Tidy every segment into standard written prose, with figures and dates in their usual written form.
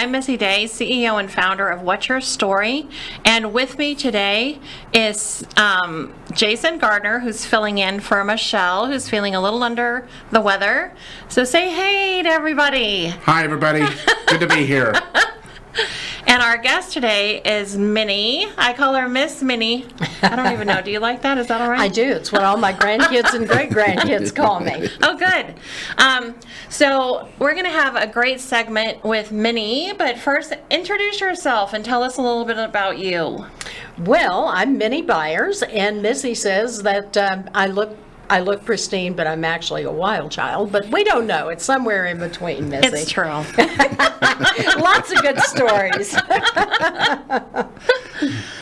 I'm Missy Day, CEO and founder of What's Your Story? And with me today is Jason Gardner, who's filling in for Michelle, who's feeling a little under the weather. So say hey to everybody. Hi, everybody. Good to be here. And our guest today is Minnie. I call her Miss Minnie. I don't even know. Do you like that? Is that all right? I do. It's what all my grandkids and great-grandkids call me. Oh, good. So we're going to have a great segment with Minnie, but first, introduce yourself and tell us a little bit about you. Well, I'm Minnie Byers, and Missy says that I look pristine, but I'm actually a wild child. But we don't know. It's somewhere in between, Missy. It's true. Lots of good stories.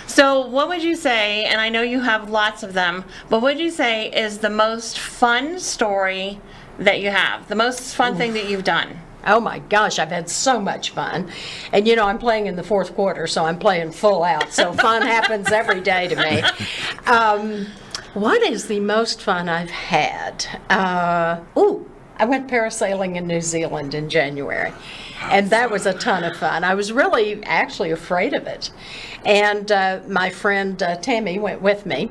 So what would you say, and I know you have lots of them, but what would you say is the most fun story that you have? The most fun thing that you've done? Oh my gosh, I've had so much fun. And you know, I'm playing in the fourth quarter, so I'm playing full out. So fun happens every day to me. What is the most fun I've had? I went parasailing in New Zealand in January, and that was a ton of fun. I was really actually afraid of it. And my friend Tammy went with me,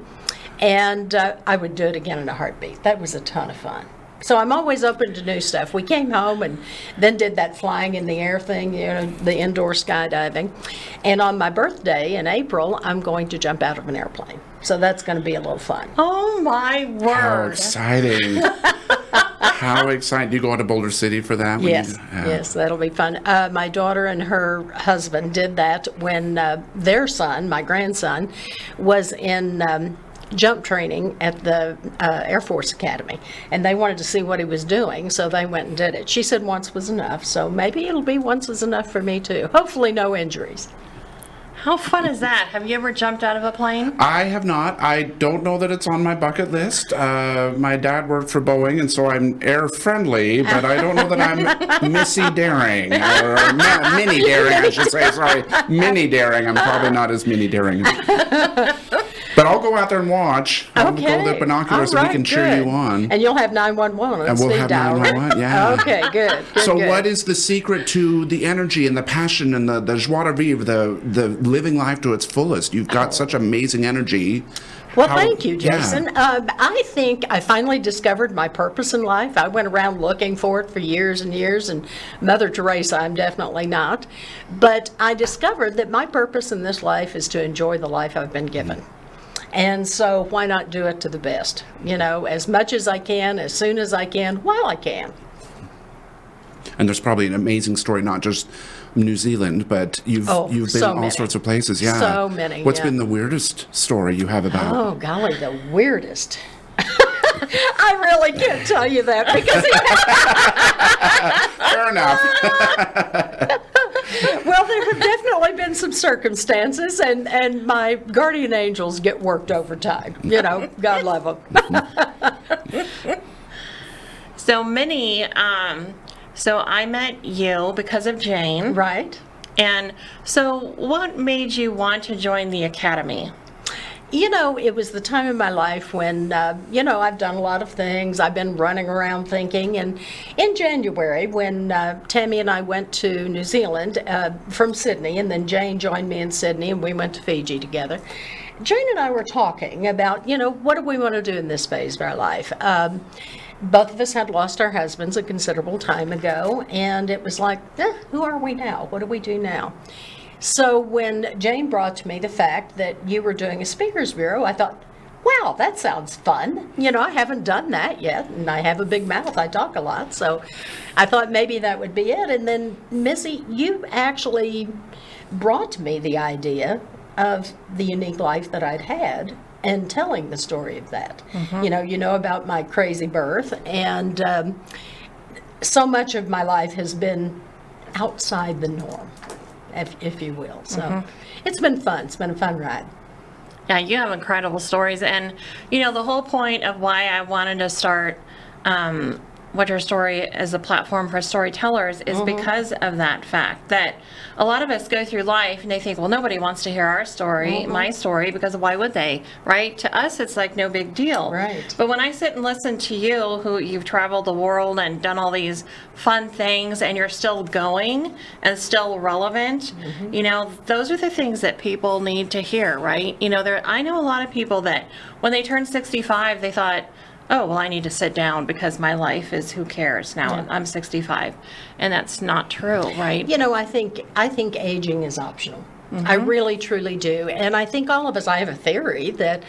and I would do it again in a heartbeat. That was a ton of fun. So I'm always open to new stuff. We came home and then did that flying in the air thing, you know, the indoor skydiving. And on my birthday in April, I'm going to jump out of an airplane. So that's going to be a little fun. Oh my word. How exciting. How exciting. Do you go out to Boulder City for that? Yes, yes, that'll be fun. My daughter and her husband did that when their son, my grandson, was in jump training at the Air Force Academy, and they wanted to see what he was doing, so they went and did it. She said once was enough, so maybe it'll be once is enough for me too. Hopefully no injuries. How fun is that? Have you ever jumped out of a plane? I have not. I don't know that it's on my bucket list. My dad worked for Boeing, and so I'm air friendly, but I don't know that I'm Missy daring, or Minnie daring, I should say. Sorry, Minnie daring. I'm probably not as Minnie daring. But I'll go out there and watch. I'll go with binoculars so we can cheer you on. And you'll have 911 and we'll have 911, yeah. Okay, good. So what is the secret to the energy and the passion and the joie de vivre, the living life to its fullest? You've got such amazing energy. Well, thank you, Jason. Yeah. I think I finally discovered my purpose in life. I went around looking for it for years and years, and Mother Teresa, I'm definitely not. But I discovered that my purpose in this life is to enjoy the life I've been given. And so why not do it to the best? You know, as much as I can, as soon as I can, while I can. And there's probably an amazing story, not just New Zealand, but you've been so all sorts of places. Yeah. So many. What's been the weirdest story you have about? Oh, golly, the weirdest. I really can't tell you that because Fair enough. Well, there have definitely been some circumstances, and my guardian angels get worked overtime. You know, God love them. So, Minnie, so I met you because of Jane. Right. And so what made you want to join the Academy? You know, it was the time in my life when, you know, I've done a lot of things. I've been running around thinking. And in January, when Tammy and I went to New Zealand from Sydney, and then Jane joined me in Sydney, and we went to Fiji together, Jane and I were talking about, you know, what do we want to do in this phase of our life? Both of us had lost our husbands a considerable time ago, and it was like, who are we now? What do we do now? So when Jane brought to me the fact that you were doing a Speakers Bureau, I thought, wow, that sounds fun. You know, I haven't done that yet, and I have a big mouth. I talk a lot, so I thought maybe that would be it. And then, Missy, you actually brought to me the idea of the unique life that I'd had and telling the story of that. Mm-hmm. You know about my crazy birth, and so much of my life has been outside the norm, if you will. So it's been fun. It's been a fun ride. Yeah, you have incredible stories. And, you know, the whole point of why I wanted to start What Your Story is a platform for storytellers is because of that fact that a lot of us go through life and they think, well, nobody wants to hear our story, my story, because why would they, right? To us, it's like no big deal. Right. But when I sit and listen to you, who you've traveled the world and done all these fun things, and you're still going and still relevant, you know, those are the things that people need to hear, right? You know, I know a lot of people that when they turned 65, they thought, oh, well, I need to sit down because my life is, who cares now? I'm 65. And that's not true, right? You know, I think aging is optional. I really, truly do. And I think all of us, I have a theory that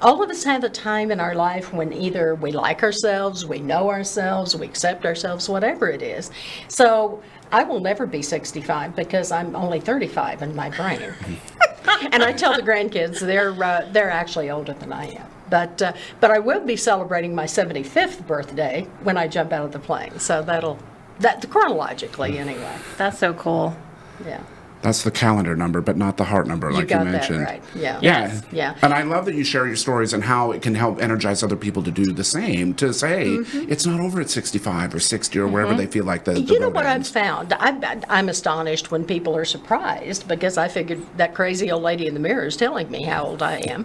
all of us have a time in our life when either we like ourselves, we know ourselves, we accept ourselves, whatever it is. So I will never be 65 because I'm only 35 in my brain. And I tell the grandkids they're actually older than I am. But I will be celebrating my 75th birthday when I jump out of the plane. So that chronologically anyway. That's so cool. Yeah. That's the calendar number, but not the heart number, like you mentioned. You got that right. Yeah. Yeah. Yeah. And I love that you share your stories and how it can help energize other people to do the same, to say, it's not over at 65 or 60 or wherever they feel like the You know road what ends. I've found? I'm astonished when people are surprised because I figured that crazy old lady in the mirror is telling me how old I am.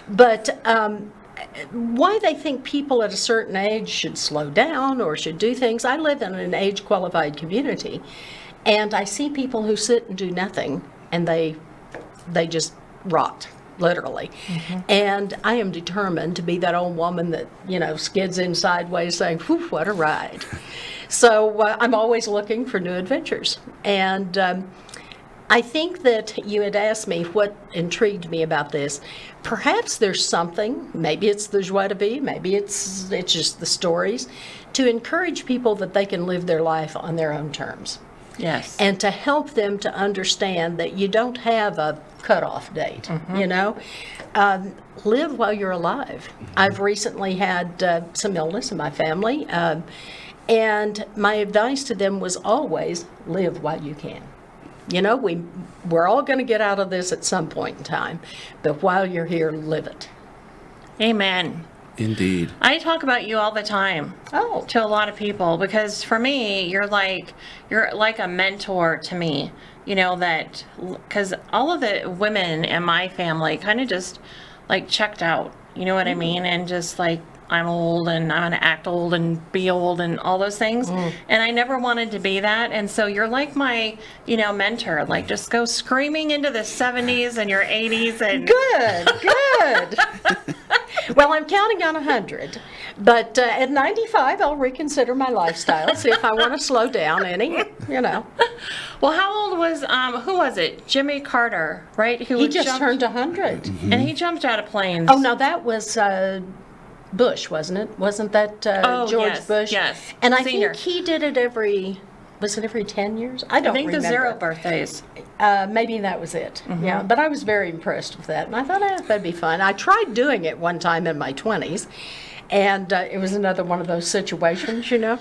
But why they think people at a certain age should slow down or should do things. I live in an age-qualified community, and I see people who sit and do nothing, and they just rot, literally. And I am determined to be that old woman that, you know, skids in sideways saying, whew, what a ride. So I'm always looking for new adventures. And I think that you had asked me what intrigued me about this. Perhaps there's something, maybe it's the joie de vivre, maybe it's just the stories, to encourage people that they can live their life on their own terms. Yes. And to help them to understand that you don't have a cutoff date, you know? Live while you're alive. I've recently had some illness in my family, and my advice to them was always live while you can. You know, we're all going to get out of this at some point in time, but while you're here, live it. Amen. Indeed. I talk about you all the time Oh, to a lot of people because for me, you're like a mentor to me. You know, that because all of the women in my family kind of just like checked out. You know what I mean? And just like, I'm old and I'm going to act old and be old and all those things. And I never wanted to be that. And so you're like my, you know, mentor. Like just go screaming into the 70s and your 80s. And good. Well, I'm counting on 100. But at 95, I'll reconsider my lifestyle, see if I want to slow down any, you know. Well, how old was, who was it? Jimmy Carter, right? He just turned 100. And he jumped out of planes. Oh, no, that was Bush, wasn't it? Wasn't that George yes, Bush? yes. And I Senior. think he did it every 10 years? I don't I think remember. the 0 birthdays. Maybe that was it. Yeah, but I was very impressed with that. And I thought, that'd be fun. I tried doing it one time in my 20s. And it was another one of those situations, you know.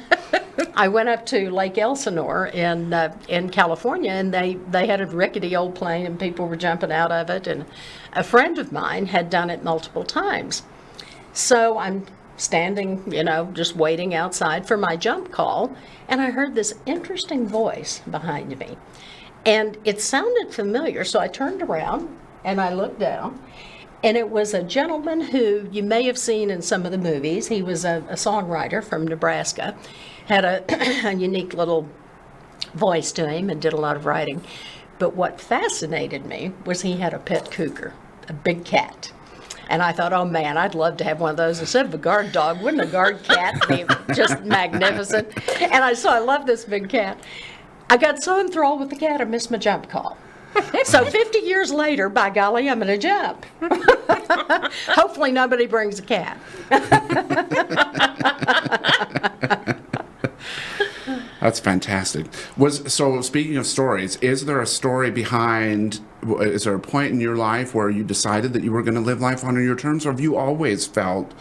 I went up to Lake Elsinore in California, and they had a rickety old plane, and people were jumping out of it. And a friend of mine had done it multiple times. So I'm standing, you know, just waiting outside for my jump call, and I heard this interesting voice behind me. And it sounded familiar, so I turned around, and I looked down. And it was a gentleman who you may have seen in some of the movies. He was a songwriter from Nebraska, had a unique little voice to him and did a lot of writing. But what fascinated me was he had a pet cougar, a big cat. And I thought, oh man, I'd love to have one of those instead of a guard dog. Wouldn't a guard cat be just magnificent? And I love this big cat. I got so enthralled with the cat, I missed my jump call. So 50 years later, by golly, I'm going to jump. Hopefully nobody brings a cat. That's fantastic. So speaking of stories, is there a story behind, is there a point in your life where you decided that you were going to live life on your terms, or have you always felt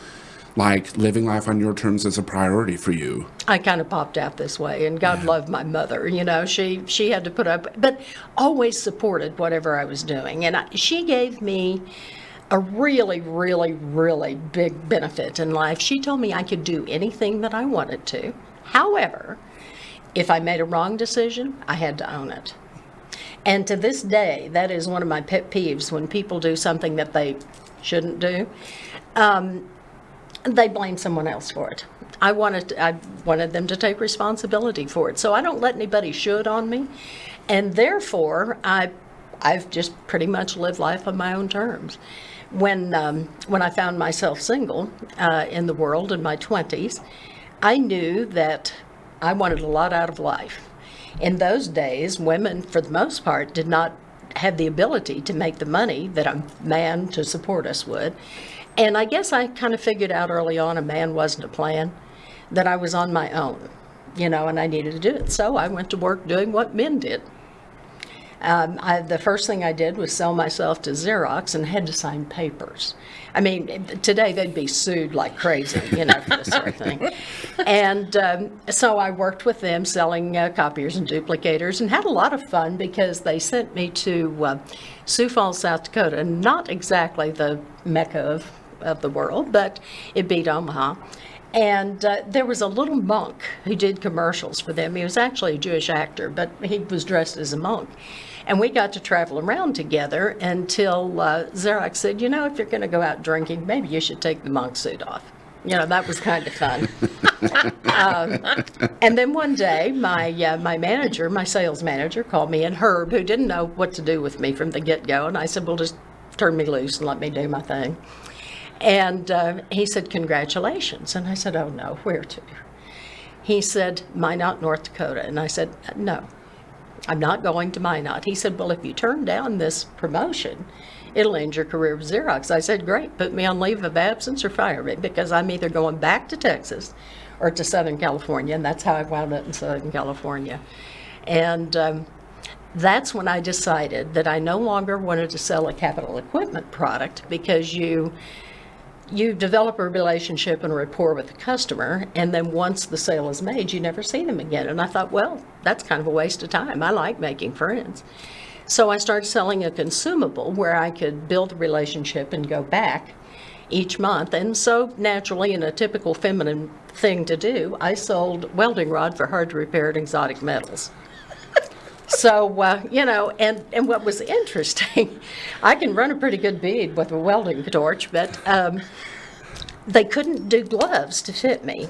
like living life on your terms is a priority for you? I kind of popped out this way, and God loved my mother. You know, she had to put up, but always supported whatever I was doing. And she gave me a really, really, really big benefit in life. She told me I could do anything that I wanted to. However, if I made a wrong decision, I had to own it. And to this day, that is one of my pet peeves when people do something that they shouldn't do. They blame someone else for it. I wanted them to take responsibility for it. So I don't let anybody should on me. And therefore, I've just pretty much lived life on my own terms. When I found myself single in the world in my 20s, I knew that I wanted a lot out of life. In those days, women, for the most part, did not have the ability to make the money that a man to support us would. And I guess I kind of figured out early on a man wasn't a plan, that I was on my own, and I needed to do it. So I went to work doing what men did. The first thing I did was sell myself to Xerox and had to sign papers. I mean, today they'd be sued like crazy, for this sort of thing. And so I worked with them selling copiers and duplicators and had a lot of fun because they sent me to Sioux Falls, South Dakota, not exactly the mecca of the world, but it beat Omaha. And there was a little monk who did commercials for them. He was actually a Jewish actor, but he was dressed as a monk. And we got to travel around together until Xerox said, if you're going to go out drinking, maybe you should take the monk suit off. That was kind of fun. And then one day, my manager, my sales manager, called me, and Herb, who didn't know what to do with me from the get-go, and I said, well, just turn me loose and let me do my thing. And he said, congratulations. And I said, oh, no, where to? He said, Minot, North Dakota. And I said, no, I'm not going to Minot. He said, well, if you turn down this promotion, it'll end your career with Xerox. I said, great, put me on leave of absence or fire me, because I'm either going back to Texas or to Southern California. And that's how I wound up in Southern California. And that's when I decided that I no longer wanted to sell a capital equipment product, because you develop a relationship and a rapport with the customer, and then once the sale is made, you never see them again. And I thought, well, that's kind of a waste of time. I like making friends. So I started selling a consumable where I could build a relationship and go back each month. And so naturally, in a typical feminine thing to do, I sold welding rod for hard to repair exotic metals. So, and what was interesting, I can run a pretty good bead with a welding torch, but they couldn't do gloves to fit me.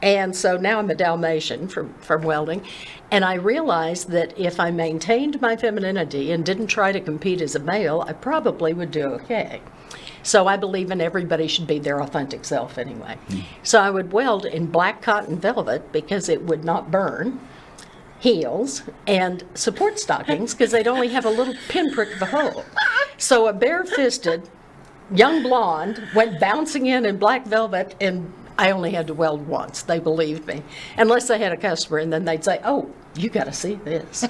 And so now I'm a Dalmatian from welding. And I realized that if I maintained my femininity and didn't try to compete as a male, I probably would do okay. So I believe in everybody should be their authentic self anyway. So I would weld in black cotton velvet because it would not burn, heels, and support stockings because they'd only have a little pinprick of a hole. So a bare-fisted young blonde went bouncing in black velvet, and I only had to weld once. They believed me. Unless they had a customer, and then they'd say, oh, you got to see this.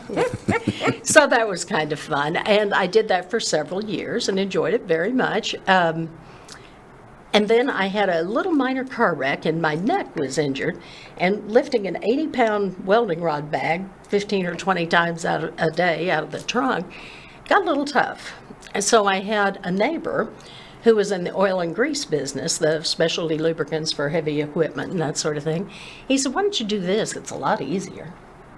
So that was kind of fun. And I did that for several years and enjoyed it very much. And then I had a little minor car wreck, and my neck was injured. And lifting an 80-pound welding rod bag 15 or 20 times a day out of the trunk got a little tough. And so I had a neighbor who was in the oil and grease business, the specialty lubricants for heavy equipment and that sort of thing. He said, why don't you do this? It's a lot easier.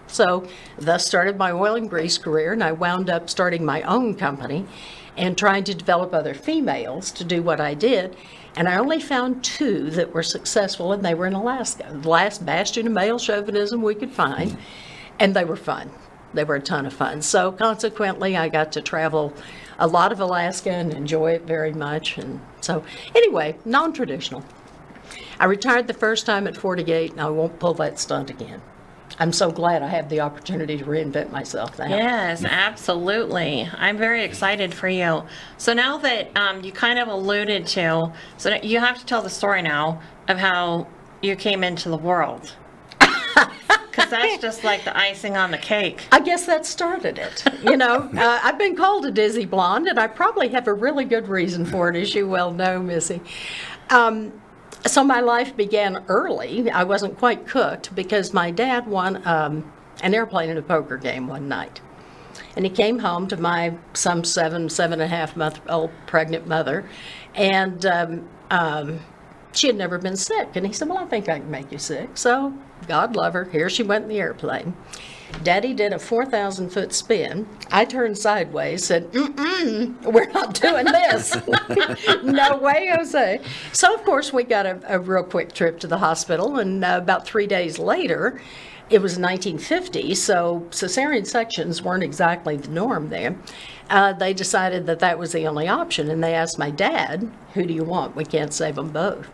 So thus started my oil and grease career, and I wound up starting my own company and trying to develop other females to do what I did. And I only found 2 that were successful, and they were in Alaska, the last bastion of male chauvinism we could find, and they were fun. They were a ton of fun. So consequently, I got to travel a lot of Alaska and enjoy it very much. And so anyway, non-traditional. I retired the first time at 48, and I won't pull that stunt again. I'm so glad I have the opportunity to reinvent myself now. Yes, absolutely. I'm very excited for you. So now that you kind of alluded to, so you have to tell the story now of how you came into the world. Because that's just like the icing on the cake. I guess that started it. I've been called a dizzy blonde, and I probably have a really good reason for it, as you well know, Missy. So my life began early. I wasn't quite cooked because my dad won an airplane in a poker game one night. And he came home to my some 7.5 month old pregnant mother, and She had never been sick. And he said, well, I think I can make you sick. So, God love her, here she went in the airplane. Daddy did a 4,000-foot spin. I turned sideways, said, we're not doing this. No way, Jose. So, of course, we got a real quick trip to the hospital, and about 3 days later, it was 1950, so cesarean sections weren't exactly the norm there. They decided that that was the only option, and they asked my dad, who do you want? We can't save them both.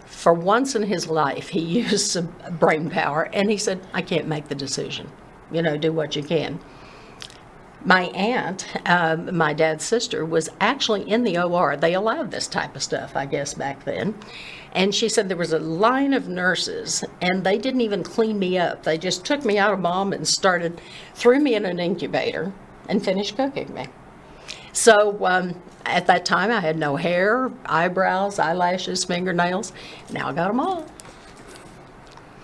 For once in his life, he used some brain power, and he said, I can't make the decision. Do what you can. My aunt, my dad's sister, was actually in the OR. They allowed this type of stuff, I guess, back then. And she said there was a line of nurses, and they didn't even clean me up. They just took me out of mom and threw me in an incubator and finished cooking me. So at that time, I had no hair, eyebrows, eyelashes, fingernails. Now I got them all.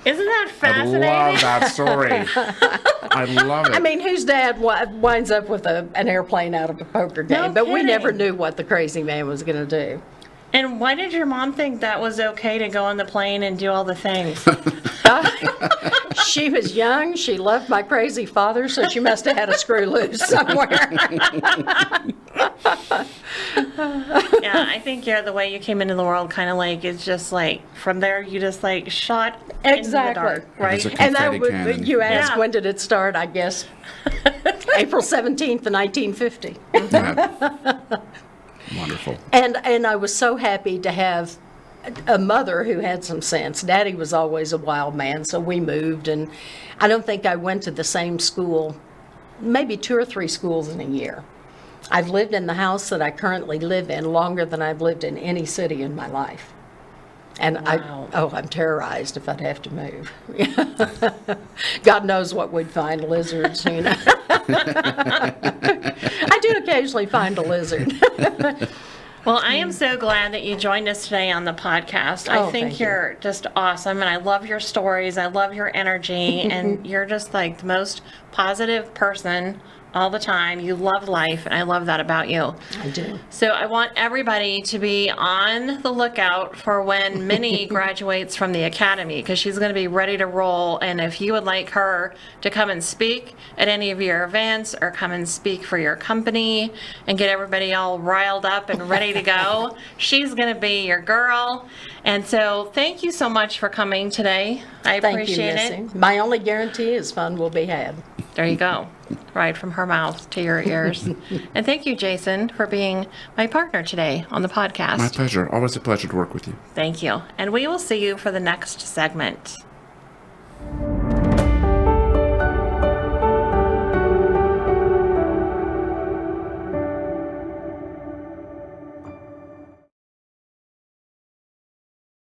Isn't that I fascinating? love that story. I love it. I mean, whose dad winds up with an airplane out of a poker game? No But we never kidding. knew what the crazy man was going to do. And why did your mom think that was okay to go on the plane and do all the things? She was young. She loved my crazy father, so she must have had a screw loose somewhere. Yeah, I think the way you came into the world kind of like, it's just like, from there you just like shot Exactly. into the dark, right? It was a And confetti cannon. you asked, Yeah. when did it start? I guess April 17th, 1950. Yeah. Wonderful. And I was so happy to have a mother who had some sense. Daddy was always a wild man, so we moved, and I don't think I went to the same school, maybe 2 or 3 schools in a year. I've lived in the house that I currently live in longer than I've lived in any city in my life. And Wow. I'm terrorized if I'd have to move. God knows what we'd find, lizards, I do occasionally find a lizard. Well, I am so glad that you joined us today on the podcast. I Oh, think thank you. you're just awesome, and I love your stories. I love your energy, and you're just like the most positive person all the time. You love life, and I love that about you. I do. So I want everybody to be on the lookout for when Minnie graduates from the academy, because she's going to be ready to roll. And if you would like her to come and speak at any of your events, or come and speak for your company and get everybody all riled up and ready to go, she's going to be your girl. And so thank you so much for coming today. I Thank you, appreciate it. Missy. My only guarantee is fun will be had. There you go. Right from her mouth to your ears. And thank you, Jason, for being my partner today on the podcast. My pleasure. Always a pleasure to work with you. Thank you. And we will see you for the next segment.